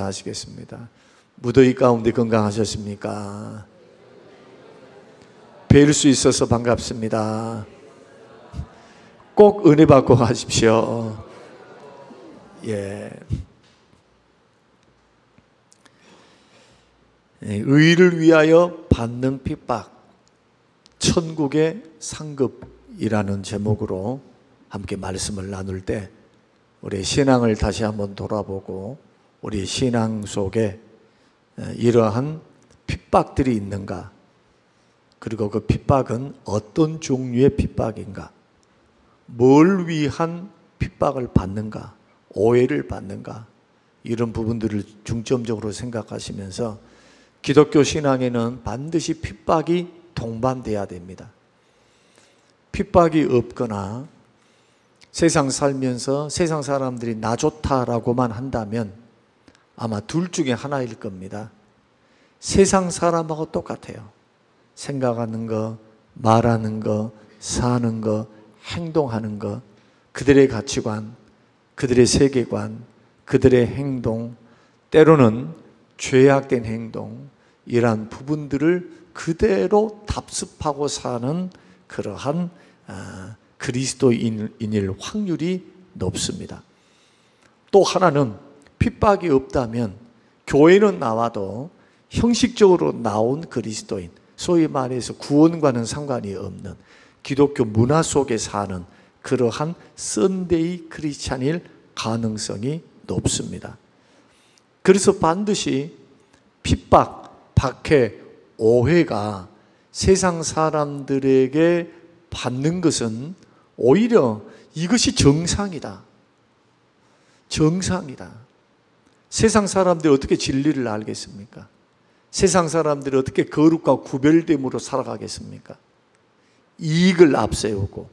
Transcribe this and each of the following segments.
말씀하시겠습니다. 무더위 가운데 건강하셨습니까? 뵐 수 있어서 반갑습니다. 꼭 은혜 받고 가십시오. 예. 의를 위하여 받는 핍박, 천국의 상급이라는 제목으로 함께 말씀을 나눌 때 우리의 신앙을 다시 한번 돌아보고 우리의 신앙 속에 이러한 핍박들이 있는가, 그리고 그 핍박은 어떤 종류의 핍박인가, 뭘 위한 핍박을 받는가, 오해를 받는가, 이런 부분들을 중점적으로 생각하시면서 기독교 신앙에는 반드시 핍박이 동반돼야 됩니다. 핍박이 없거나 세상 살면서 세상 사람들이 나 좋다라고만 한다면 아마 둘 중에 하나일 겁니다. 세상 사람하고 똑같아요. 생각하는 거, 말하는 거, 사는 거, 행동하는 것, 그들의 가치관, 그들의 세계관, 그들의 행동, 때로는 죄악된 행동, 이러한 부분들을 그대로 답습하고 사는 그러한 그리스도인일 확률이 높습니다. 또 하나는 핍박이 없다면 교회는 나와도 형식적으로 나온 그리스도인, 소위 말해서 구원과는 상관이 없는 기독교 문화 속에 사는 그러한 썬데이 크리스찬일 가능성이 높습니다. 그래서 반드시 핍박, 박해, 오해가 세상 사람들에게 받는 것은 오히려 이것이 정상이다. 정상이다. 세상 사람들이 어떻게 진리를 알겠습니까? 세상 사람들이 어떻게 거룩과 구별됨으로 살아가겠습니까? 이익을 앞세우고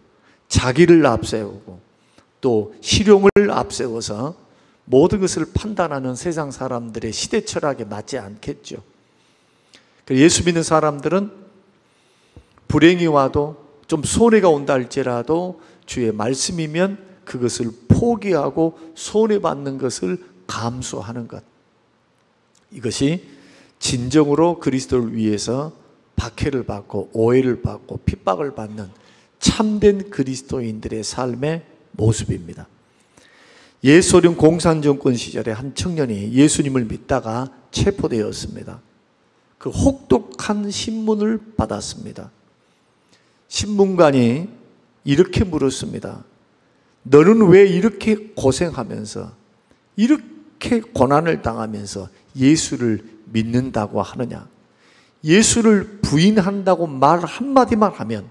자기를 앞세우고 또 실용을 앞세워서 모든 것을 판단하는 세상 사람들의 시대 철학에 맞지 않겠죠. 예수 믿는 사람들은 불행이 와도 좀 손해가 온다 할지라도 주의 말씀이면 그것을 포기하고 손해받는 것을 감수하는 것, 이것이 진정으로 그리스도를 위해서 박해를 받고 오해를 받고 핍박을 받는 참된 그리스도인들의 삶의 모습입니다. 옛소련 공산정권 시절에 한 청년이 예수님을 믿다가 체포되었습니다. 그 혹독한 신문을 받았습니다. 신문관이 이렇게 물었습니다. 너는 왜 이렇게 고생하면서 이렇게 고난을 당하면서 예수를 믿는다고 하느냐? 예수를 부인한다고 말 한마디만 하면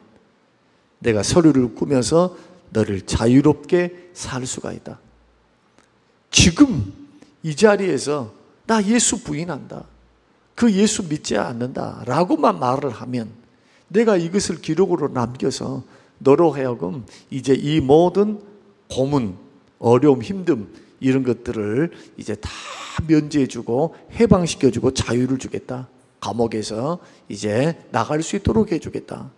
내가 서류를 꾸며서 너를 자유롭게 살 수가 있다. 지금 이 자리에서 나 예수 부인한다, 그 예수 믿지 않는다 라고만 말을 하면 내가 이것을 기록으로 남겨서 너로 하여금 이제 이 모든 고문, 어려움, 힘듦 이런 것들을 이제 다 면제해주고 해방시켜주고 자유를 주겠다. 감옥에서 이제 나갈 수 있도록 해주겠다.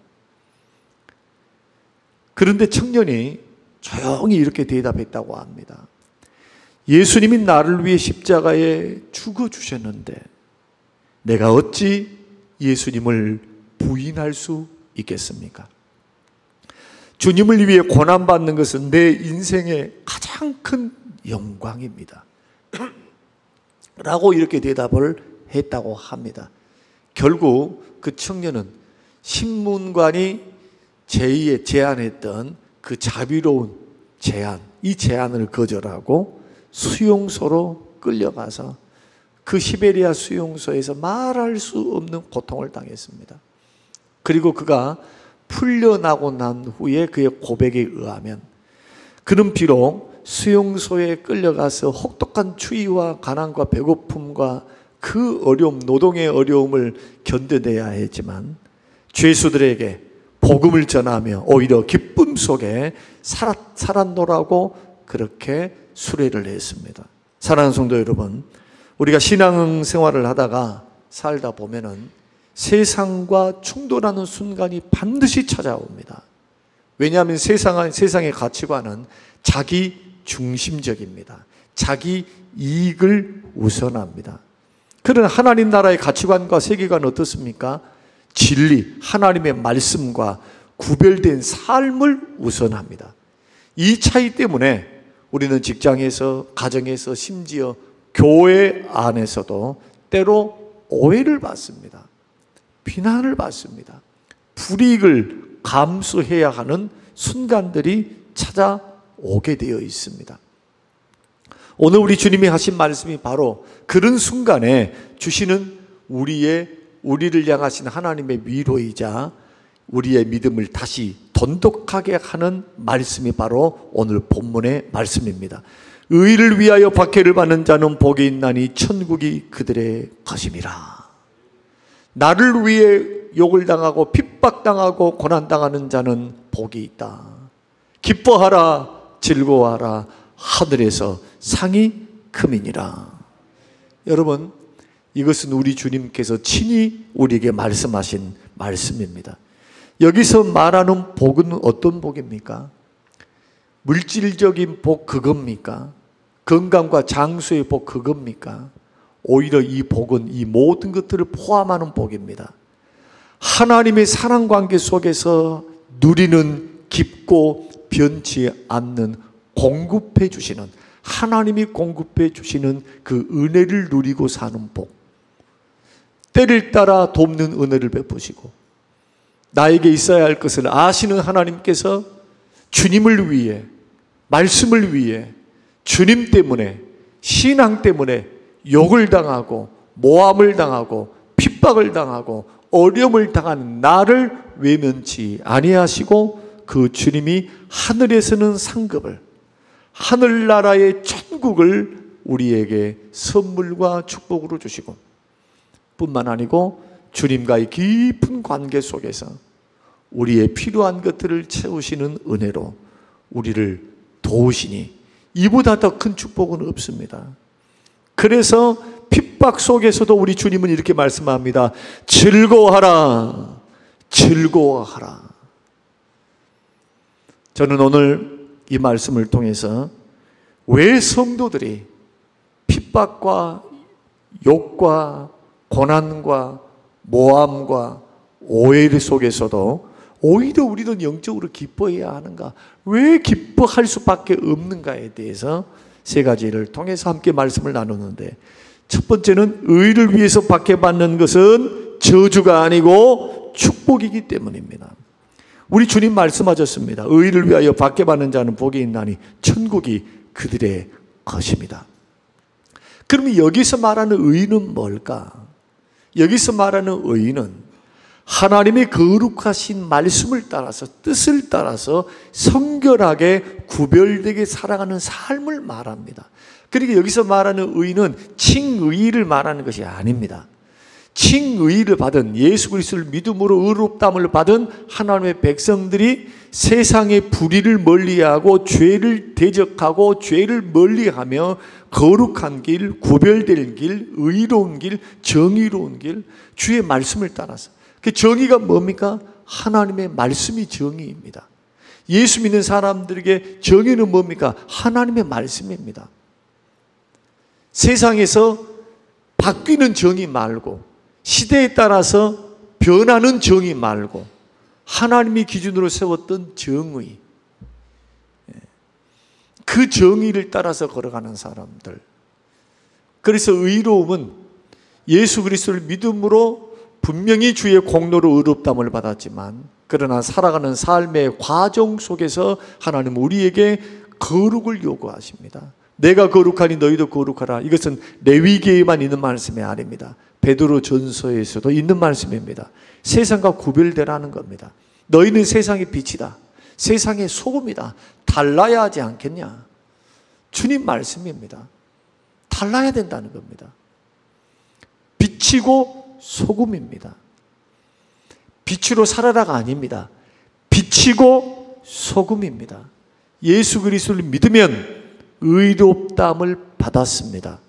그런데 청년이 조용히 이렇게 대답했다고 합니다. 예수님이 나를 위해 십자가에 죽어주셨는데 내가 어찌 예수님을 부인할 수 있겠습니까? 주님을 위해 고난받는 것은 내 인생의 가장 큰 영광입니다. 라고 이렇게 대답을 했다고 합니다. 결국 그 청년은 신문관이 제2에 제안했던 그 자비로운 제안, 이 제안을 거절하고 수용소로 끌려가서 그 시베리아 수용소에서 말할 수 없는 고통을 당했습니다. 그리고 그가 풀려나고 난 후에 그의 고백에 의하면 그는 비록 수용소에 끌려가서 혹독한 추위와 가난과 배고픔과 그 어려움, 노동의 어려움을 견뎌내야 했지만 죄수들에게 복음을 전하며 오히려 기쁨 속에 살았노라고 그렇게 수레를 했습니다. 사랑하는 성도 여러분, 우리가 신앙생활을 하다가 살다 보면은 세상과 충돌하는 순간이 반드시 찾아옵니다. 왜냐하면 세상의 가치관은 자기 중심적입니다. 자기 이익을 우선합니다. 그런 하나님 나라의 가치관과 세계관은 어떻습니까? 진리, 하나님의 말씀과 구별된 삶을 우선합니다. 이 차이 때문에 우리는 직장에서, 가정에서, 심지어 교회 안에서도 때로 오해를 받습니다. 비난을 받습니다. 불이익을 감수해야 하는 순간들이 찾아오게 되어 있습니다. 오늘 우리 주님이 하신 말씀이 바로 그런 순간에 주시는 우리를 향하신 하나님의 위로이자 우리의 믿음을 다시 돈독하게 하는 말씀이 바로 오늘 본문의 말씀입니다. 의를 위하여 박해를 받는 자는 복이 있나니 천국이 그들의 것임이라. 나를 위해 욕을 당하고 핍박당하고 고난당하는 자는 복이 있다. 기뻐하라, 즐거워하라, 하늘에서 상이 크미니라. 여러분, 이것은 우리 주님께서 친히 우리에게 말씀하신 말씀입니다. 여기서 말하는 복은 어떤 복입니까? 물질적인 복 그겁니까? 건강과 장수의 복 그겁니까? 오히려 이 복은 이 모든 것들을 포함하는 복입니다. 하나님의 사랑 관계 속에서 누리는 깊고 변치 않는 공급해 주시는, 하나님이 공급해 주시는 그 은혜를 누리고 사는 복. 때를 따라 돕는 은혜를 베푸시고 나에게 있어야 할 것을 아시는 하나님께서 주님을 위해, 말씀을 위해, 주님 때문에, 신앙 때문에 욕을 당하고 모함을 당하고 핍박을 당하고 어려움을 당한 나를 외면치 아니하시고 그 주님이 하늘에서는 상급을, 하늘나라의 천국을 우리에게 선물과 축복으로 주시고 뿐만 아니고 주님과의 깊은 관계 속에서 우리의 필요한 것들을 채우시는 은혜로 우리를 도우시니 이보다 더 큰 축복은 없습니다. 그래서 핍박 속에서도 우리 주님은 이렇게 말씀합니다. 즐거워하라, 즐거워하라. 저는 오늘 이 말씀을 통해서 왜 성도들이 핍박과 욕과 고난과 모함과 오해 속에서도 오히려 우리는 영적으로 기뻐해야 하는가, 왜 기뻐할 수밖에 없는가에 대해서 세 가지를 통해서 함께 말씀을 나누는데, 첫 번째는 의를 위해서 박해받는 것은 저주가 아니고 축복이기 때문입니다. 우리 주님 말씀하셨습니다. 의를 위하여 박해받는 자는 복이 있나니 천국이 그들의 것입니다. 그러면 여기서 말하는 의는 뭘까? 여기서 말하는 의는 하나님의 거룩하신 말씀을 따라서, 뜻을 따라서 성결하게 구별되게 살아가는 삶을 말합니다. 그러니까 여기서 말하는 의는 칭의를 말하는 것이 아닙니다. 칭의를 받은, 예수 그리스도를 믿음으로 의롭다함을 받은 하나님의 백성들이 세상의 불의를 멀리하고 죄를 대적하고 죄를 멀리하며 거룩한 길, 구별될 길, 의로운 길, 정의로운 길, 주의 말씀을 따라서. 그 정의가 뭡니까? 하나님의 말씀이 정의입니다. 예수 믿는 사람들에게 정의는 뭡니까? 하나님의 말씀입니다. 세상에서 바뀌는 정의 말고, 시대에 따라서 변하는 정의 말고, 하나님이 기준으로 세웠던 정의, 그 정의를 따라서 걸어가는 사람들. 그래서 의로움은 예수 그리스도를 믿음으로 분명히 주의 공로로 의롭다함을 받았지만, 그러나 살아가는 삶의 과정 속에서 하나님은 우리에게 거룩을 요구하십니다. 내가 거룩하니 너희도 거룩하라. 이것은 레위기에만 있는 말씀이 아닙니다. 베드로 전서에서도 있는 말씀입니다. 세상과 구별되라는 겁니다. 너희는 세상의 빛이다, 세상의 소금이다. 달라야 하지 않겠냐? 주님 말씀입니다. 달라야 된다는 겁니다. 빛이고 소금입니다. 빛으로 살아라가 아닙니다. 빛이고 소금입니다. 예수 그리스도를 믿으면 의롭다함을 받았습니다.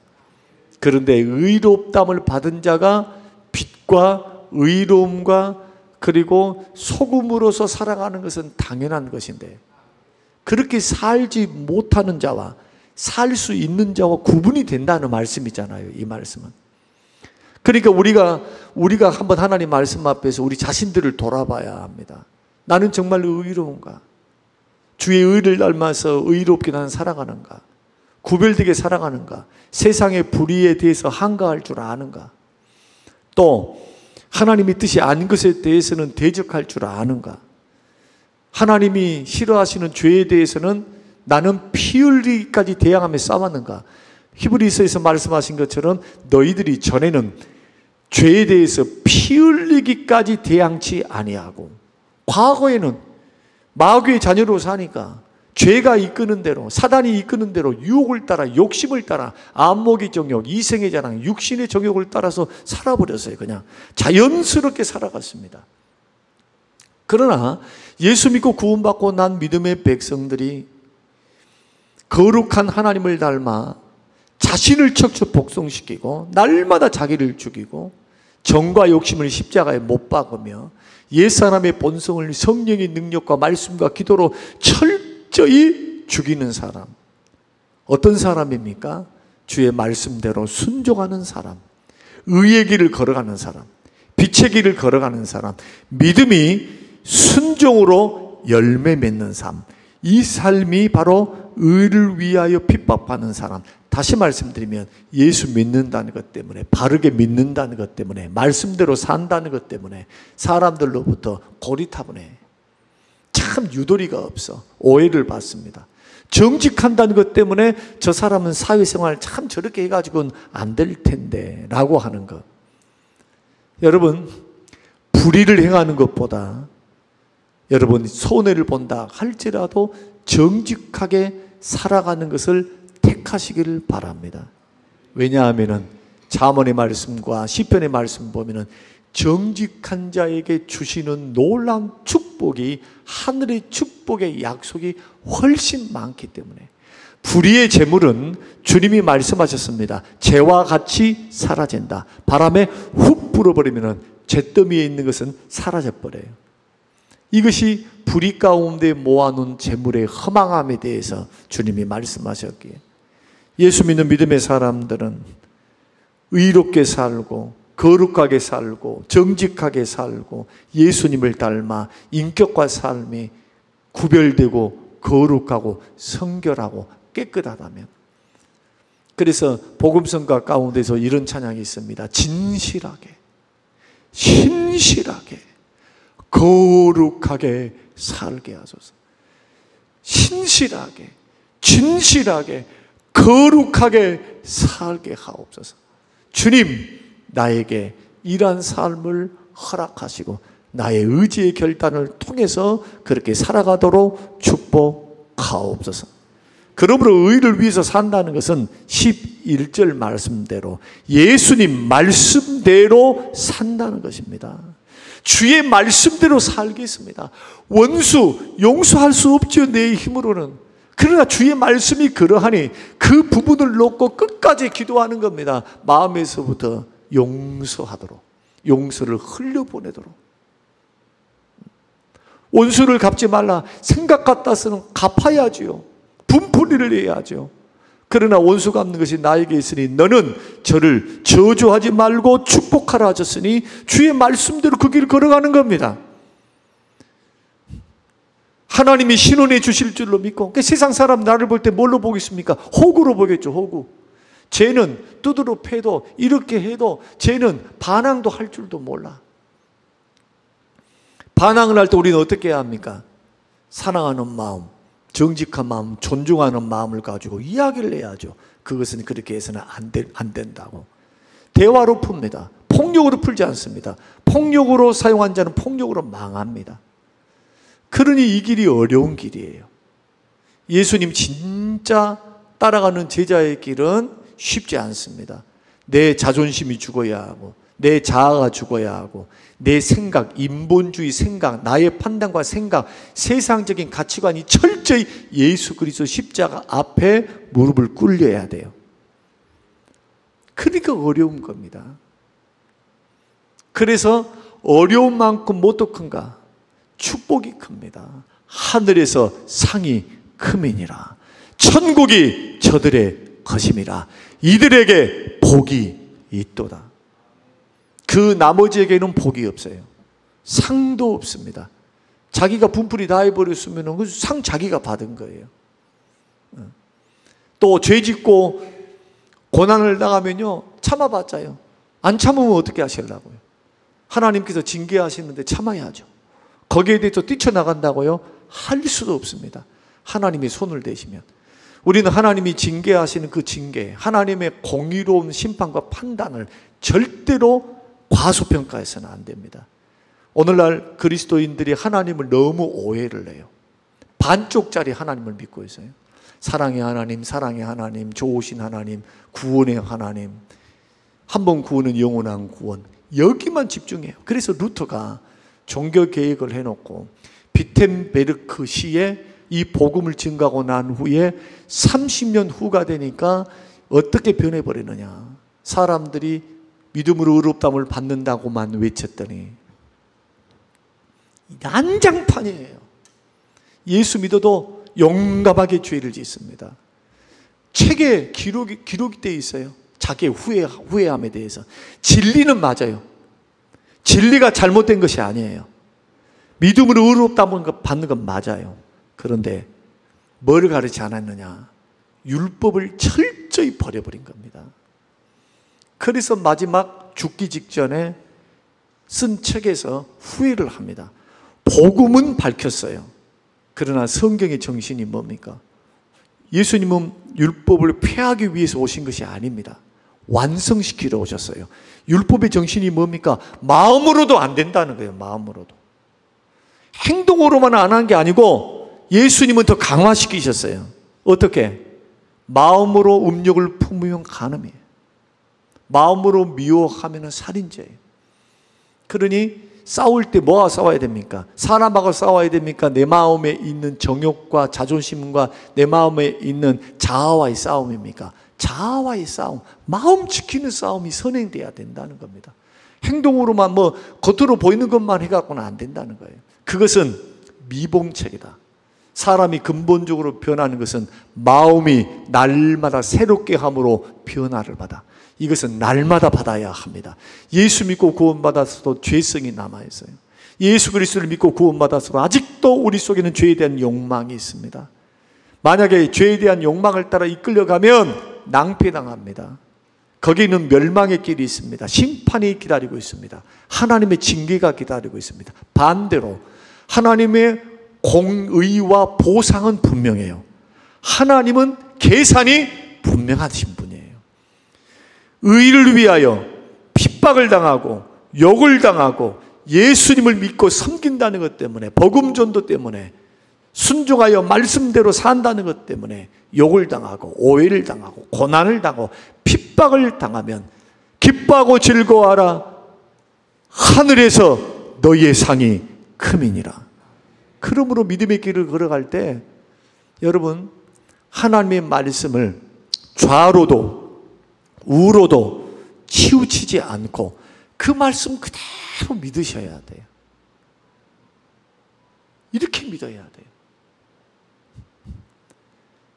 그런데 의롭다함을 받은 자가 빛과 의로움과 그리고 소금으로서 살아가는 것은 당연한 것인데, 그렇게 살지 못하는 자와 살 수 있는 자와 구분이 된다는 말씀이잖아요. 이 말씀은. 그러니까 우리가 한번 하나님 말씀 앞에서 우리 자신들을 돌아봐야 합니다. 나는 정말로 의로운가? 주의 의를 닮아서 의롭게 나는 살아가는가? 구별되게 살아가는가? 세상의 불의에 대해서 한가할 줄 아는가? 또 하나님이 뜻이 아닌 것에 대해서는 대적할 줄 아는가? 하나님이 싫어하시는 죄에 대해서는 나는 피 흘리기까지 대항하며 싸웠는가? 히브리서에서 말씀하신 것처럼 너희들이 전에는 죄에 대해서 피 흘리기까지 대항치 아니하고, 과거에는 마귀의 자녀로 사니까 죄가 이끄는 대로, 사단이 이끄는 대로 유혹을 따라, 욕심을 따라, 안목의 정욕, 이생의 자랑, 육신의 정욕을 따라서 살아버렸어요. 그냥 자연스럽게 살아갔습니다. 그러나 예수 믿고 구원받고 난 믿음의 백성들이 거룩한 하나님을 닮아 자신을 척추 복종시키고 날마다 자기를 죽이고 정과 욕심을 십자가에 못 박으며 옛사람의 본성을 성령의 능력과 말씀과 기도로 철저히 죽이는 사람. 어떤 사람입니까? 주의 말씀대로 순종하는 사람, 의의 길을 걸어가는 사람, 빛의 길을 걸어가는 사람, 믿음이 순종으로 열매 맺는 삶. 이 삶이 바로 의를 위하여 핍박받는 사람. 다시 말씀드리면 예수 믿는다는 것 때문에, 바르게 믿는다는 것 때문에, 말씀대로 산다는 것 때문에 사람들로부터 고리타분해. 참 유도리가 없어. 오해를 받습니다. 정직한다는 것 때문에 저 사람은 사회생활 참 저렇게 해가지고는 안 될 텐데 라고 하는 것. 여러분, 불의를 행하는 것보다 여러분 손해를 본다 할지라도 정직하게 살아가는 것을 택하시기를 바랍니다. 왜냐하면 잠언의 말씀과 시편의 말씀 보면은 정직한 자에게 주시는 놀라운 축복이, 하늘의 축복의 약속이 훨씬 많기 때문에, 불의의 재물은 주님이 말씀하셨습니다. 재와 같이 사라진다. 바람에 훅 불어버리면 잿더미에 있는 것은 사라져버려요. 이것이 불의 가운데 모아놓은 재물의 허망함에 대해서 주님이 말씀하셨기에, 예수 믿는 믿음의 사람들은 의롭게 살고 거룩하게 살고 정직하게 살고 예수님을 닮아 인격과 삶이 구별되고 거룩하고 성결하고 깨끗하다면, 그래서 복음성가 가운데서 이런 찬양이 있습니다. 진실하게, 신실하게, 거룩하게 살게 하소서. 신실하게, 진실하게, 거룩하게 살게 하옵소서. 주님, 나에게 이러한 삶을 허락하시고 나의 의지의 결단을 통해서 그렇게 살아가도록 축복하옵소서. 그러므로 의를 위해서 산다는 것은 11절 말씀대로, 예수님 말씀대로 산다는 것입니다. 주의 말씀대로 살겠습니다. 원수 용서할 수 없죠, 내 힘으로는. 그러나 주의 말씀이 그러하니 그 부분을 놓고 끝까지 기도하는 겁니다. 마음에서부터 용서하도록, 용서를 흘려보내도록. 원수를 갚지 말라. 생각 같아서는 갚아야지요. 분풀이를 해야죠. 그러나 원수 갚는 것이 나에게 있으니 너는 저를 저주하지 말고 축복하라 하셨으니 주의 말씀대로 그 길을 걸어가는 겁니다. 하나님이 신원해 주실 줄로 믿고, 그러니까 세상 사람 나를 볼 때 뭘로 보겠습니까? 호구로 보겠죠. 호구. 쟤는 두드러 패도 이렇게 해도 쟤는 반항도 할 줄도 몰라. 반항을 할 때 우리는 어떻게 해야 합니까? 사랑하는 마음, 정직한 마음, 존중하는 마음을 가지고 이야기를 해야죠. 그것은 그렇게 해서는 안 된다고. 대화로 풉니다. 폭력으로 풀지 않습니다. 폭력으로 사용한 자는 폭력으로 망합니다. 그러니 이 길이 어려운 길이에요. 예수님 진짜 따라가는 제자의 길은 쉽지 않습니다. 내 자존심이 죽어야 하고, 내 자아가 죽어야 하고, 내 생각, 인본주의 생각, 나의 판단과 생각, 세상적인 가치관이 철저히 예수 그리스도 십자가 앞에 무릎을 꿇려야 돼요. 그러니까 어려운 겁니다. 그래서 어려운 만큼 뭐도 큰가? 축복이 큽니다. 하늘에서 상이 크미니라. 천국이 저들의 것임이라. 이들에게 복이 있도다. 그 나머지에게는 복이 없어요. 상도 없습니다. 자기가 분풀이 다 해버렸으면 그 상 자기가 받은 거예요. 또 죄 짓고 고난을 당하면요, 참아봤자요. 안 참으면 어떻게 하시려고요? 하나님께서 징계하시는데 참아야죠. 거기에 대해서 뛰쳐나간다고요? 할 수도 없습니다. 하나님이 손을 대시면. 우리는 하나님이 징계하시는 그 징계, 하나님의 공의로운 심판과 판단을 절대로 과소평가해서는 안 됩니다. 오늘날 그리스도인들이 하나님을 너무 오해를 해요. 반쪽짜리 하나님을 믿고 있어요. 사랑의 하나님, 사랑의 하나님, 좋으신 하나님, 구원의 하나님, 한 번 구원은 영원한 구원, 여기만 집중해요. 그래서 루터가 종교 개혁을 해놓고 비텐베르크 시에 이 복음을 증가하고 난 후에 30년 후가 되니까 어떻게 변해버리느냐. 사람들이 믿음으로 의롭다함을 받는다고만 외쳤더니 난장판이에요. 예수 믿어도 용감하게 죄를 짓습니다. 책에 기록이 되어 있어요. 자기의 후회함에 대해서. 진리는 맞아요. 진리가 잘못된 것이 아니에요. 믿음으로 의롭다함을 받는 건 맞아요. 그런데 뭘 가르치지 않았느냐? 율법을 철저히 버려버린 겁니다. 그래서 마지막 죽기 직전에 쓴 책에서 후회를 합니다. 복음은 밝혔어요. 그러나 성경의 정신이 뭡니까? 예수님은 율법을 폐하기 위해서 오신 것이 아닙니다. 완성시키러 오셨어요. 율법의 정신이 뭡니까? 마음으로도 안 된다는 거예요. 마음으로도. 행동으로만 안 한 게 아니고 예수님은 더 강화시키셨어요. 어떻게? 마음으로 음욕을 품으면 간음이에요. 마음으로 미워하면 살인죄예요. 그러니 싸울 때 뭐와 싸워야 됩니까? 사람하고 싸워야 됩니까? 내 마음에 있는 정욕과 자존심과 내 마음에 있는 자아와의 싸움입니까? 자아와의 싸움, 마음 지키는 싸움이 선행돼야 된다는 겁니다. 행동으로만 겉으로 보이는 것만 해갖고는 안 된다는 거예요. 그것은 미봉책이다. 사람이 근본적으로 변하는 것은 마음이 날마다 새롭게 함으로 변화를 받아. 이것은 날마다 받아야 합니다. 예수 믿고 구원받았어도 죄성이 남아있어요. 예수 그리스도를 믿고 구원받았어도 아직도 우리 속에는 죄에 대한 욕망이 있습니다. 만약에 죄에 대한 욕망을 따라 이끌려가면 낭패당합니다. 거기는 멸망의 길이 있습니다. 심판이 기다리고 있습니다. 하나님의 징계가 기다리고 있습니다. 반대로 하나님의 공의와 보상은 분명해요. 하나님은 계산이 분명하신 분이에요. 의를 위하여 핍박을 당하고 욕을 당하고 예수님을 믿고 섬긴다는 것 때문에, 복음 전도 때문에, 순종하여 말씀대로 산다는 것 때문에 욕을 당하고 오해를 당하고 고난을 당하고 핍박을 당하면 기뻐하고 즐거워하라. 하늘에서 너희의 상이 크미니라. 그러므로 믿음의 길을 걸어갈 때 여러분, 하나님의 말씀을 좌로도 우로도 치우치지 않고 그 말씀 그대로 믿으셔야 돼요. 이렇게 믿어야 돼요.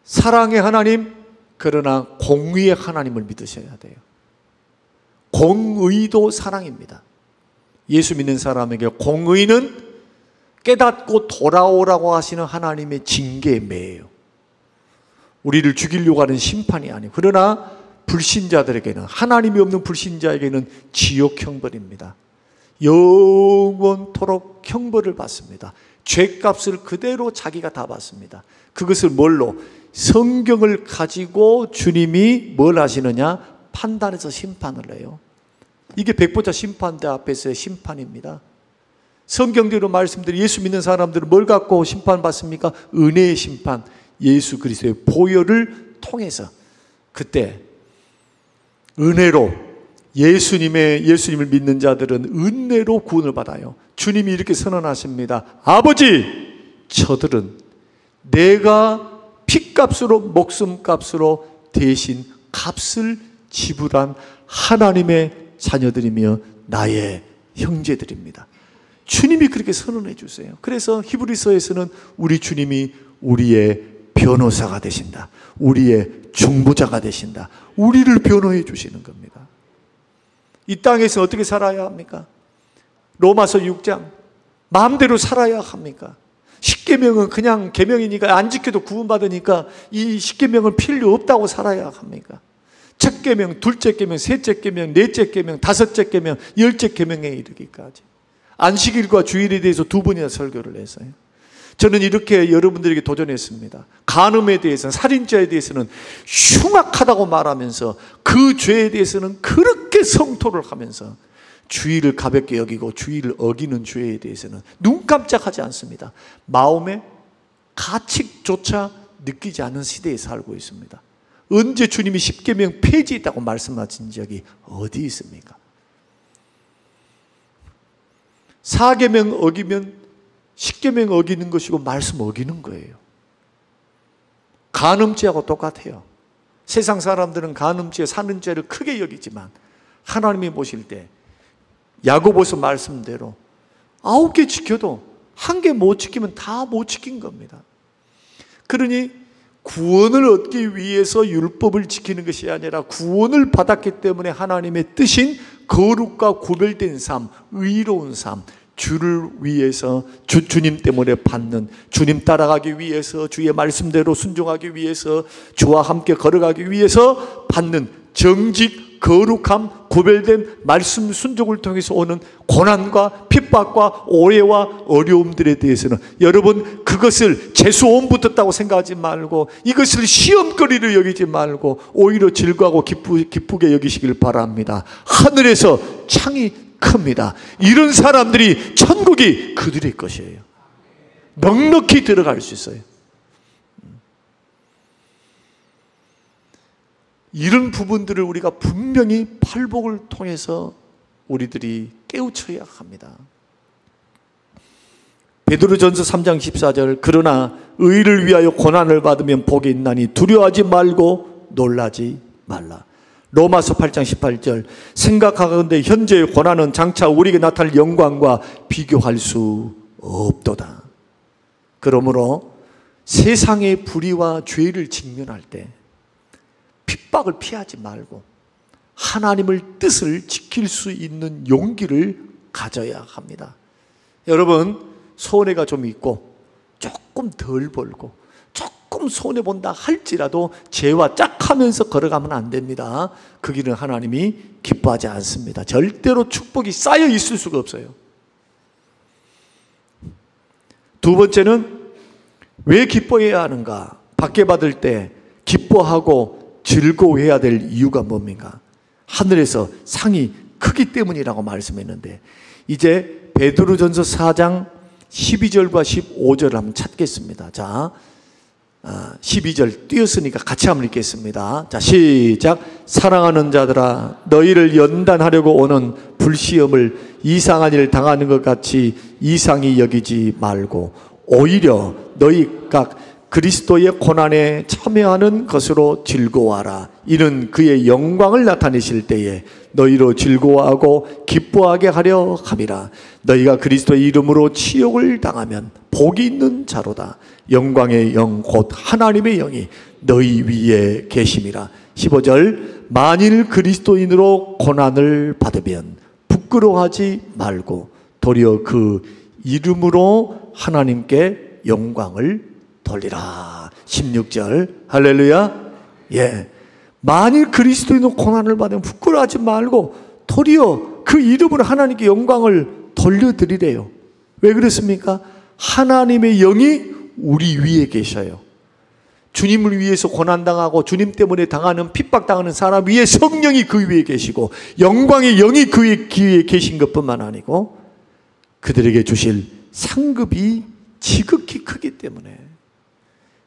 사랑의 하나님, 그러나 공의의 하나님을 믿으셔야 돼요. 공의도 사랑입니다. 예수 믿는 사람에게 공의는 깨닫고 돌아오라고 하시는 하나님의 징계의 매예요. 우리를 죽이려고 하는 심판이 아니에요. 그러나 불신자들에게는, 하나님이 없는 불신자에게는 지옥 형벌입니다. 영원토록 형벌을 받습니다. 죄값을 그대로 자기가 다 받습니다. 그것을 뭘로? 성경을 가지고 주님이 뭘 하시느냐? 판단해서 심판을 해요. 이게 백보자 심판대 앞에서의 심판입니다. 성경대로 말씀드린 예수 믿는 사람들은 뭘 갖고 심판받습니까? 은혜의 심판, 예수 그리스도의 보혈을 통해서. 그때 은혜로 예수님을 믿는 자들은 은혜로 구원을 받아요. 주님이 이렇게 선언하십니다. 아버지, 저들은 내가 피값으로 목숨값으로 대신 값을 지불한 하나님의 자녀들이며 나의 형제들입니다. 주님이 그렇게 선언해 주세요. 그래서 히브리서에서는 우리 주님이 우리의 변호사가 되신다. 우리의 중보자가 되신다. 우리를 변호해 주시는 겁니다. 이 땅에서 어떻게 살아야 합니까? 로마서 6장 마음대로 살아야 합니까? 십계명은 그냥 계명이니까 안 지켜도 구원받으니까 이 십계명은 필요 없다고 살아야 합니까? 첫 계명, 둘째 계명, 셋째 계명, 넷째 계명, 다섯째 계명, 열째 계명에 이르기까지 안식일과 주일에 대해서 2번이나 설교를 했어요. 저는 이렇게 여러분들에게 도전했습니다. 간음에 대해서는, 살인죄에 대해서는 흉악하다고 말하면서 그 죄에 대해서는 그렇게 성토를 하면서 주의를 가볍게 여기고 주의를 어기는 죄에 대해서는 눈 깜짝하지 않습니다. 마음의 가책조차 느끼지 않는 시대에 살고 있습니다. 언제 주님이 십계명 폐지했다고 말씀하신 적이 어디 있습니까? 4계명 어기면 10계명 어기는 것이고 말씀 어기는 거예요. 간음죄하고 똑같아요. 세상 사람들은 간음죄, 살인죄를 크게 여기지만 하나님이 보실 때 야고보서 말씀대로 9개 지켜도 1개 못 지키면 다 못 지킨 겁니다. 그러니 구원을 얻기 위해서 율법을 지키는 것이 아니라 구원을 받았기 때문에 하나님의 뜻인 거룩과 구별된 삶, 의로운 삶, 주를 위해서 주님 때문에 받는, 주님 따라가기 위해서, 주의 말씀대로 순종하기 위해서, 주와 함께 걸어가기 위해서 받는 정직, 거룩함, 구별된 말씀 순종을 통해서 오는 고난과 핍박과 오해와 어려움들에 대해서는 여러분 그것을 재수없음 붙었다고 생각하지 말고 이것을 시험거리로 여기지 말고 오히려 즐거워하고 기쁘게 여기시길 바랍니다. 하늘에서 창이 큽니다. 이런 사람들이 천국이 그들의 것이에요. 넉넉히 들어갈 수 있어요. 이런 부분들을 우리가 분명히 팔복을 통해서 우리들이 깨우쳐야 합니다. 베드로전서 3장 14절 그러나 의를 위하여 고난을 받으면 복이 있나니 두려워하지 말고 놀라지 말라. 로마서 8장 18절 생각하건대 현재의 고난은 장차 우리에게 나타날 영광과 비교할 수 없도다. 그러므로 세상의 불의와 죄를 직면할 때 핍박을 피하지 말고 하나님의 뜻을 지킬 수 있는 용기를 가져야 합니다. 여러분 손해가 좀 있고 조금 덜 벌고 조금 손해본다 할지라도 죄와 짝하면서 걸어가면 안 됩니다. 그 길은 하나님이 기뻐하지 않습니다. 절대로 축복이 쌓여 있을 수가 없어요. 두 번째는 왜 기뻐해야 하는가? 받게 받을 때 기뻐하고 즐거워해야 될 이유가 뭡니까? 하늘에서 상이 크기 때문이라고 말씀했는데 이제 베드로전서 4장 12절과 15절을 한번 찾겠습니다. 자, 12절 띄었으니까 같이 한번 읽겠습니다. 자, 시작. 사랑하는 자들아 너희를 연단하려고 오는 불시험을 이상한 일 당하는 것 같이 이상히 여기지 말고 오히려 너희 각 그리스도의 고난에 참여하는 것으로 즐거워하라. 이는 그의 영광을 나타내실 때에 너희로 즐거워하고 기뻐하게 하려 함이라. 너희가 그리스도의 이름으로 치욕을 당하면 복이 있는 자로다. 영광의 영 곧 하나님의 영이 너희 위에 계심이라. 15절 만일 그리스도인으로 고난을 받으면 부끄러워하지 말고 도리어 그 이름으로 하나님께 영광을 돌리라. 16절 할렐루야. 예, 만일 그리스도인으로 고난을 받으면 부끄러워하지 말고 도리어 그 이름으로 하나님께 영광을 돌려드리래요. 왜 그렇습니까? 하나님의 영이 우리 위에 계셔요. 주님을 위해서 고난당하고 주님 때문에 당하는 핍박당하는 사람 위에 성령이 그 위에 계시고 영광의 영이 그 위에 계신 것뿐만 아니고 그들에게 주실 상급이 지극히 크기 때문에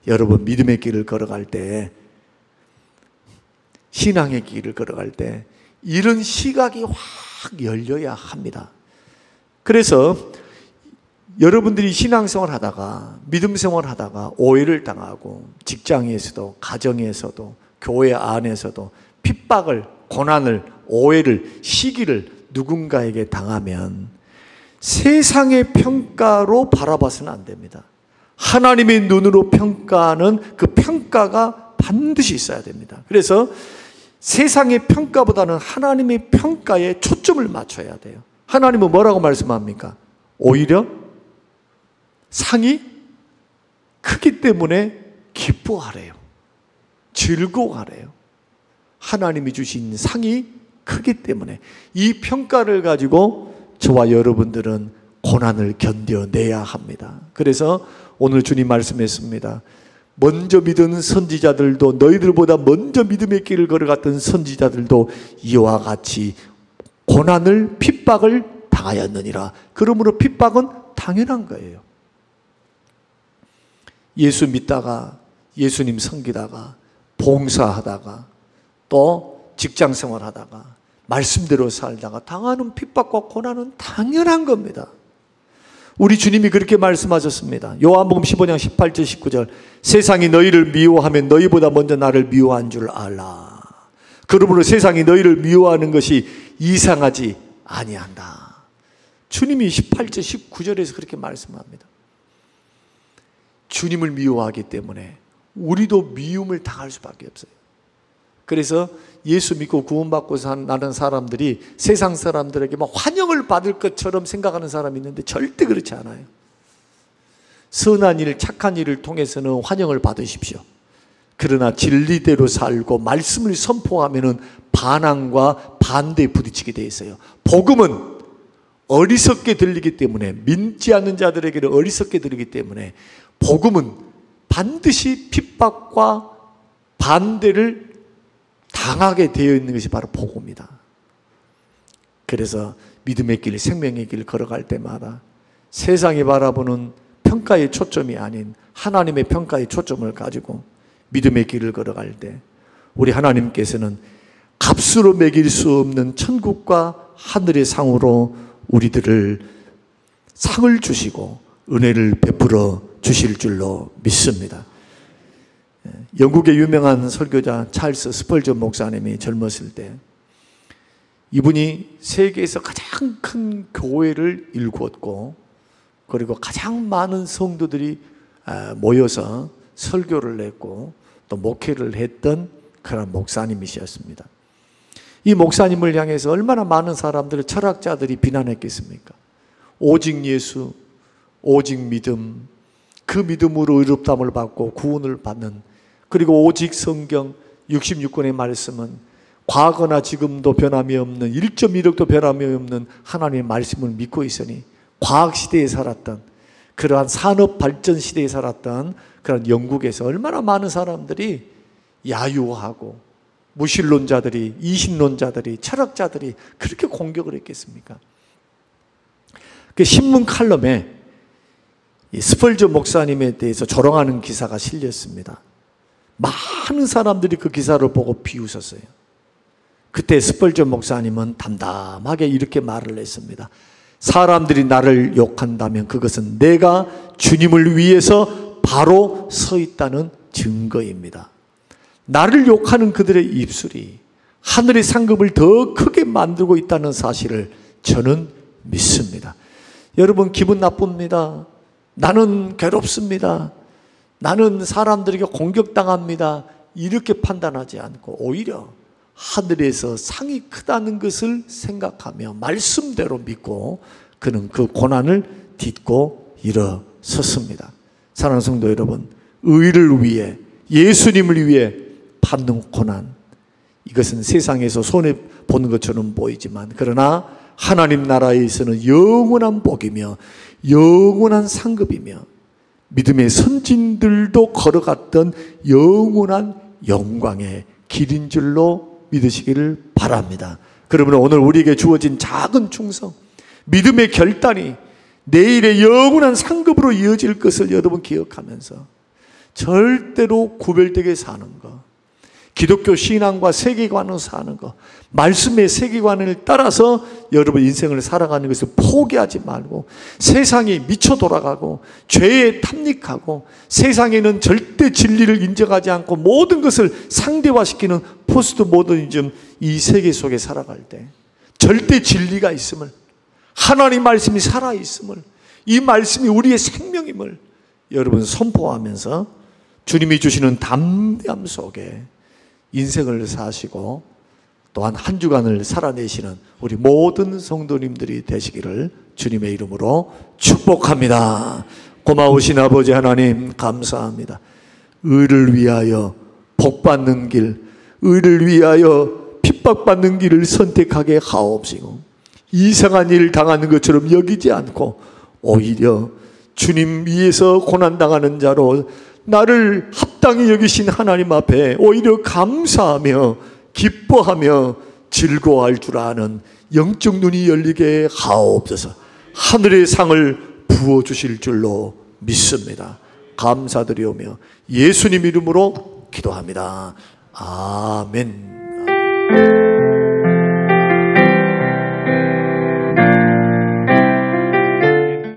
여러분 믿음의 길을 걸어갈 때, 신앙의 길을 걸어갈 때 이런 시각이 확 열려야 합니다. 그래서 여러분들이 신앙생활 하다가 믿음생활 하다가 오해를 당하고 직장에서도 가정에서도 교회 안에서도 핍박을, 고난을, 오해를, 시기를 누군가에게 당하면 세상의 평가로 바라봐서는 안 됩니다. 하나님의 눈으로 평가하는 그 평가가 반드시 있어야 됩니다. 그래서 세상의 평가보다는 하나님의 평가에 초점을 맞춰야 돼요. 하나님은 뭐라고 말씀합니까? 오히려 상이 크기 때문에 기뻐하래요. 즐거워하래요. 하나님이 주신 상이 크기 때문에 이 평가를 가지고 저와 여러분들은 고난을 견뎌내야 합니다. 그래서 오늘 주님 말씀했습니다. 먼저 믿은 선지자들도, 너희들보다 먼저 믿음의 길을 걸어갔던 선지자들도 이와 같이 고난을, 핍박을 당하였느니라. 그러므로 핍박은 당연한 거예요. 예수 믿다가, 예수님 섬기다가, 봉사하다가, 또 직장생활 하다가, 말씀대로 살다가 당하는 핍박과 고난은 당연한 겁니다. 우리 주님이 그렇게 말씀하셨습니다. 요한복음 15장 18절 19절, 세상이 너희를 미워하면 너희보다 먼저 나를 미워한 줄 알라. 그러므로 세상이 너희를 미워하는 것이 이상하지 아니한다. 주님이 18절 19절에서 그렇게 말씀합니다. 주님을 미워하기 때문에 우리도 미움을 당할 수밖에 없어요. 그래서 예수 믿고 구원받고 사는 사람들이 세상 사람들에게 막 환영을 받을 것처럼 생각하는 사람이 있는데 절대 그렇지 않아요. 선한 일, 착한 일을 통해서는 환영을 받으십시오. 그러나 진리대로 살고 말씀을 선포하면은 반항과 반대에 부딪히게 돼 있어요. 복음은 어리석게 들리기 때문에, 믿지 않는 자들에게는 어리석게 들리기 때문에 복음은 반드시 핍박과 반대를 당하게 되어 있는 것이 바로 복음이다. 그래서 믿음의 길, 생명의 길 걸어갈 때마다 세상이 바라보는 평가의 초점이 아닌 하나님의 평가의 초점을 가지고 믿음의 길을 걸어갈 때 우리 하나님께서는 값으로 매길 수 없는 천국과 하늘의 상으로 우리들을 상을 주시고 은혜를 베풀어 주실 줄로 믿습니다. 영국의 유명한 설교자 찰스 스펄전 목사님이 젊었을 때 이분이 세계에서 가장 큰 교회를 일구었고, 그리고 가장 많은 성도들이 모여서 설교를 했고 또 목회를 했던 그런 목사님이셨습니다. 이 목사님을 향해서 얼마나 많은 사람들, 철학자들이 비난했겠습니까? 오직 예수, 오직 믿음, 그 믿음으로 의롭다함을 받고 구원을 받는, 그리고 오직 성경 66권의 말씀은 과거나 지금도 변함이 없는, 1.1억도 변함이 없는 하나님의 말씀을 믿고 있으니 과학시대에 살았던, 그러한 산업발전 시대에 살았던 그런 영국에서 얼마나 많은 사람들이 야유하고 무신론자들이, 이신론자들이, 철학자들이 그렇게 공격을 했겠습니까? 그 신문 칼럼에 스펄전 목사님에 대해서 조롱하는 기사가 실렸습니다. 많은 사람들이 그 기사를 보고 비웃었어요. 그때 스펄전 목사님은 담담하게 이렇게 말을 했습니다. 사람들이 나를 욕한다면 그것은 내가 주님을 위해서 바로 서 있다는 증거입니다. 나를 욕하는 그들의 입술이 하늘의 상급을 더 크게 만들고 있다는 사실을 저는 믿습니다. 여러분, 기분 나쁩니다. 나는 괴롭습니다. 나는 사람들에게 공격당합니다. 이렇게 판단하지 않고 오히려 하늘에서 상이 크다는 것을 생각하며 말씀대로 믿고 그는 그 고난을 딛고 일어섰습니다. 사랑하는 성도 여러분, 의를 위해, 예수님을 위해 받는 고난, 이것은 세상에서 손해보는 것처럼 보이지만 그러나 하나님 나라에서는 영원한 복이며 영원한 상급이며 믿음의 선진들도 걸어갔던 영원한 영광의 길인 줄로 믿으시기를 바랍니다. 그러므로 오늘 우리에게 주어진 작은 충성, 믿음의 결단이 내일의 영원한 상급으로 이어질 것을 여러분 기억하면서 절대로 구별되게 사는 것, 기독교 신앙과 세계관을 사는 것, 말씀의 세계관을 따라서 여러분 인생을 살아가는 것을 포기하지 말고, 세상이 미쳐 돌아가고 죄에 탐닉하고 세상에는 절대 진리를 인정하지 않고 모든 것을 상대화시키는 포스트 모더니즘 이 세계 속에 살아갈 때 절대 진리가 있음을, 하나님 말씀이 살아있음을, 이 말씀이 우리의 생명임을 여러분 선포하면서 주님이 주시는 담대함 속에 인생을 사시고 또한 한 주간을 살아내시는 우리 모든 성도님들이 되시기를 주님의 이름으로 축복합니다. 고마우신 아버지 하나님 감사합니다. 의를 위하여 복받는 길, 의를 위하여 핍박받는 길을 선택하게 하옵시고 이상한 일 당하는 것처럼 여기지 않고 오히려 주님 위에서 고난당하는 자로 나를 합당히 여기신 하나님 앞에 오히려 감사하며 기뻐하며 즐거워할 줄 아는 영적 눈이 열리게 하옵소서. 하늘의 상을 부어주실 줄로 믿습니다. 감사드리오며 예수님 이름으로 기도합니다. 아멘.